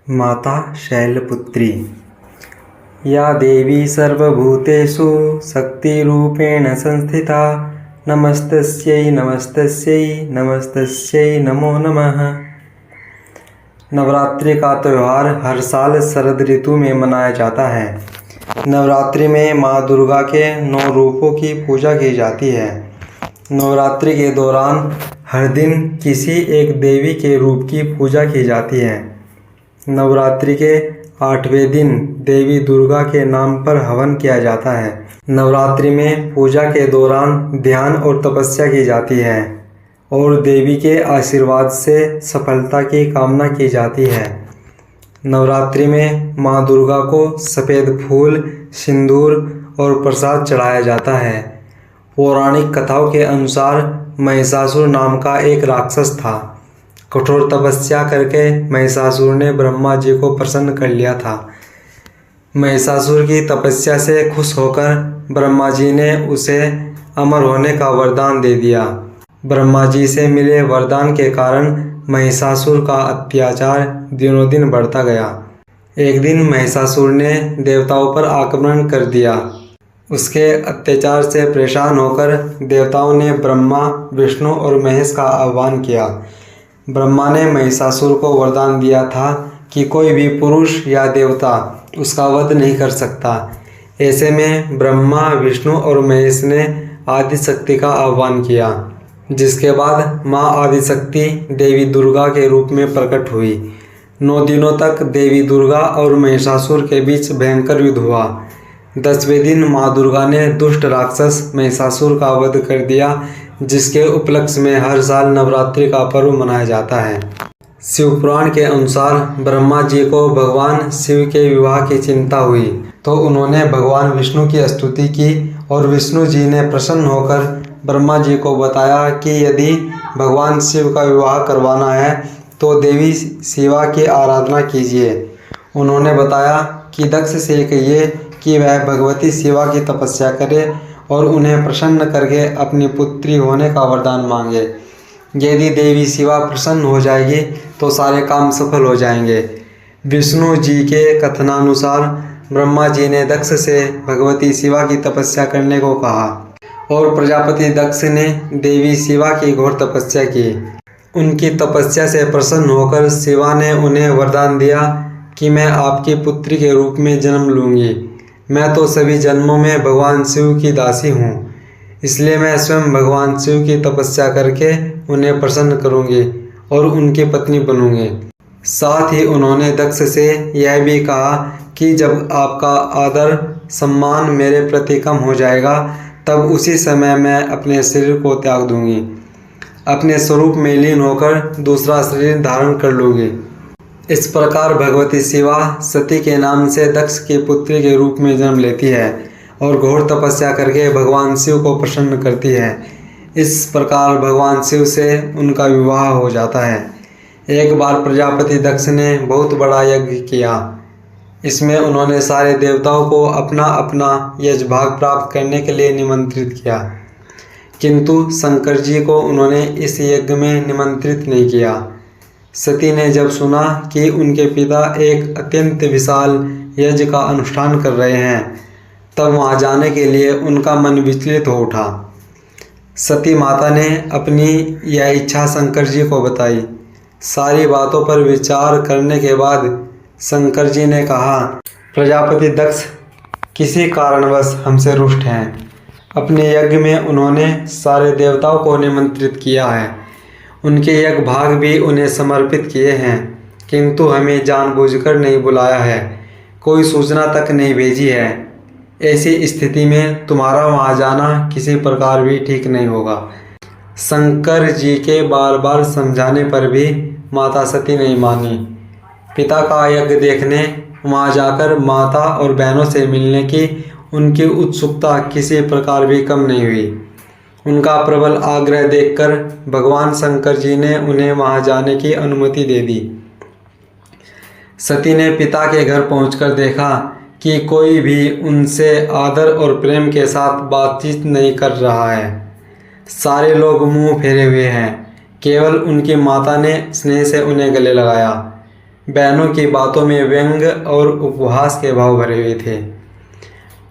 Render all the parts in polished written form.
माता शैलपुत्री। या देवी सर्वभूतेषु शक्तिरूपेण संस्थिता नमस्तस्यै नमस्तस्यै नमस्तस्यै नमो नमः। नवरात्रि का त्यौहार हर साल शरद ऋतु में मनाया जाता है। नवरात्रि में माँ दुर्गा के 9 रूपों की पूजा की जाती है। नवरात्रि के दौरान हर दिन किसी एक देवी के रूप की पूजा की जाती है। नवरात्रि के 8वें दिन देवी दुर्गा के नाम पर हवन किया जाता है। नवरात्रि में पूजा के दौरान ध्यान और तपस्या की जाती है और देवी के आशीर्वाद से सफलता की कामना की जाती है। नवरात्रि में माँ दुर्गा को सफ़ेद फूल, सिंदूर और प्रसाद चढ़ाया जाता है। पौराणिक कथाओं के अनुसार महिषासुर नाम का एक राक्षस था। कठोर तपस्या करके महिषासुर ने ब्रह्मा जी को प्रसन्न कर लिया था। महिषासुर की तपस्या से खुश होकर ब्रह्मा जी ने उसे अमर होने का वरदान दे दिया। ब्रह्मा जी से मिले वरदान के कारण महिषासुर का अत्याचार दिनों दिन बढ़ता गया। एक दिन महिषासुर ने देवताओं पर आक्रमण कर दिया। उसके अत्याचार से परेशान होकर देवताओं ने ब्रह्मा, विष्णु और महेश का आह्वान किया। ब्रह्मा ने महिषासुर को वरदान दिया था कि कोई भी पुरुष या देवता उसका वध नहीं कर सकता। ऐसे में ब्रह्मा, विष्णु और महेश ने आदिशक्ति का आह्वान किया, जिसके बाद माँ आदिशक्ति देवी दुर्गा के रूप में प्रकट हुई। 9 दिनों तक देवी दुर्गा और महिषासुर के बीच भयंकर युद्ध हुआ। 10वें दिन माँ दुर्गा ने दुष्ट राक्षस महिषासुर का वध कर दिया, जिसके उपलक्ष्य में हर साल नवरात्रि का पर्व मनाया जाता है। शिव पुराण के अनुसार ब्रह्मा जी को भगवान शिव के विवाह की चिंता हुई तो उन्होंने भगवान विष्णु की स्तुति की और विष्णु जी ने प्रसन्न होकर ब्रह्मा जी को बताया कि यदि भगवान शिव का विवाह करवाना है तो देवी शिवा की आराधना कीजिए। उन्होंने बताया कि दक्ष से कहिए कि वह भगवती शिवा की तपस्या करे और उन्हें प्रसन्न करके अपनी पुत्री होने का वरदान मांगे। यदि देवी शिवा प्रसन्न हो जाएगी तो सारे काम सफल हो जाएंगे। विष्णु जी के कथनानुसार ब्रह्मा जी ने दक्ष से भगवती शिवा की तपस्या करने को कहा और प्रजापति दक्ष ने देवी शिवा की घोर तपस्या की। उनकी तपस्या से प्रसन्न होकर शिवा ने उन्हें वरदान दिया कि मैं आपकी पुत्री के रूप में जन्म लूँगी। मैं तो सभी जन्मों में भगवान शिव की दासी हूँ, इसलिए मैं स्वयं भगवान शिव की तपस्या करके उन्हें प्रसन्न करूँगी और उनकी पत्नी बनूँगी। साथ ही उन्होंने दक्ष से यह भी कहा कि जब आपका आदर सम्मान मेरे प्रति कम हो जाएगा तब उसी समय मैं अपने शरीर को त्याग दूँगी, अपने स्वरूप में लीन होकर दूसरा शरीर धारण कर लूँगी। इस प्रकार भगवती शिवा सती के नाम से दक्ष की पुत्री के रूप में जन्म लेती है और घोर तपस्या करके भगवान शिव को प्रसन्न करती है। इस प्रकार भगवान शिव से उनका विवाह हो जाता है। एक बार प्रजापति दक्ष ने बहुत बड़ा यज्ञ किया। इसमें उन्होंने सारे देवताओं को अपना अपना यज्ञभाग प्राप्त करने के लिए निमंत्रित किया, किंतु शंकर जी को उन्होंने इस यज्ञ में निमंत्रित नहीं किया। सती ने जब सुना कि उनके पिता एक अत्यंत विशाल यज्ञ का अनुष्ठान कर रहे हैं तब वहां जाने के लिए उनका मन विचलित हो उठा। सती माता ने अपनी यह इच्छा शंकर जी को बताई। सारी बातों पर विचार करने के बाद शंकर जी ने कहा, प्रजापति दक्ष किसी कारणवश हमसे रुष्ट हैं। अपने यज्ञ में उन्होंने सारे देवताओं को निमंत्रित किया है, उनके यज्ञ भाग भी उन्हें समर्पित किए हैं, किंतु हमें जानबूझकर नहीं बुलाया है, कोई सूचना तक नहीं भेजी है। ऐसी स्थिति में तुम्हारा वहाँ जाना किसी प्रकार भी ठीक नहीं होगा। शंकर जी के बार बार समझाने पर भी माता सती नहीं मानी। पिता का यज्ञ देखने वहाँ जाकर माता और बहनों से मिलने की उनकी उत्सुकता किसी प्रकार भी कम नहीं हुई। उनका प्रबल आग्रह देखकर भगवान शंकर जी ने उन्हें वहां जाने की अनुमति दे दी। सती ने पिता के घर पहुंचकर देखा कि कोई भी उनसे आदर और प्रेम के साथ बातचीत नहीं कर रहा है। सारे लोग मुंह फेरे हुए हैं। केवल उनकी माता ने स्नेह से उन्हें गले लगाया। बहनों की बातों में व्यंग और उपहास के भाव भरे हुए थे।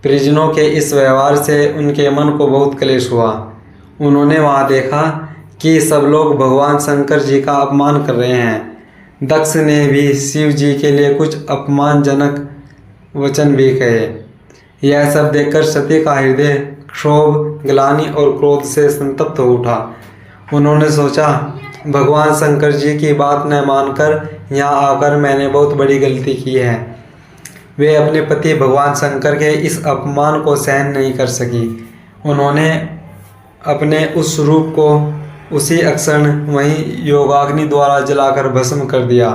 परिजनों के इस व्यवहार से उनके मन को बहुत क्लेश हुआ। उन्होंने वहाँ देखा कि सब लोग भगवान शंकर जी का अपमान कर रहे हैं। दक्ष ने भी शिव जी के लिए कुछ अपमानजनक वचन भी कहे। यह सब देखकर सती का हृदय क्षोभ, ग्लानि और क्रोध से संतप्त हो उठा। उन्होंने सोचा, भगवान शंकर जी की बात न मानकर यहाँ आकर मैंने बहुत बड़ी गलती की है। वे अपने पति भगवान शंकर के इस अपमान को सहन नहीं कर सकी। उन्होंने अपने उस रूप को उसी क्षण वहीं योगाग्नि द्वारा जलाकर भस्म कर दिया।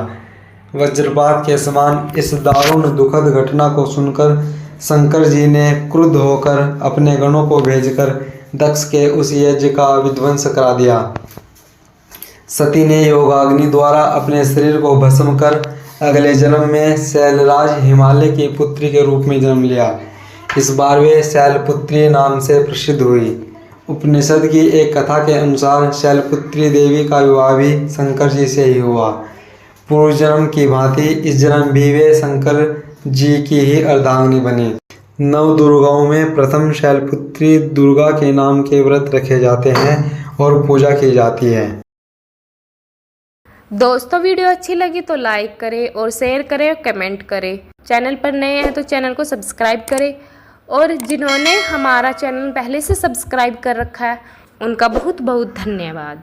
वज्रपात के समान इस दारुण दुखद घटना को सुनकर शंकर जी ने क्रुद्ध होकर अपने गणों को भेजकर दक्ष के उस यज्ञ का विध्वंस करा दिया। सती ने योगाग्नि द्वारा अपने शरीर को भस्म कर अगले जन्म में शैलराज हिमालय की पुत्री के रूप में जन्म लिया। इस बार वे शैलपुत्री नाम से प्रसिद्ध हुई। उपनिषद की एक कथा के अनुसार शैलपुत्री देवी का विवाह भी शंकर जी से ही हुआ। पूर्व जन्म की भांति इस जन्म भी वे शंकर जी की ही अर्धांगिनी बनी। नव दुर्गाओं में प्रथम शैलपुत्री दुर्गा के नाम के व्रत रखे जाते हैं और पूजा की जाती है। दोस्तों वीडियो अच्छी लगी तो लाइक करें और शेयर करें और कमेंट करें। चैनल पर नए हैं तो चैनल को सब्सक्राइब करें और जिन्होंने हमारा चैनल पहले से सब्सक्राइब कर रखा है उनका बहुत बहुत धन्यवाद।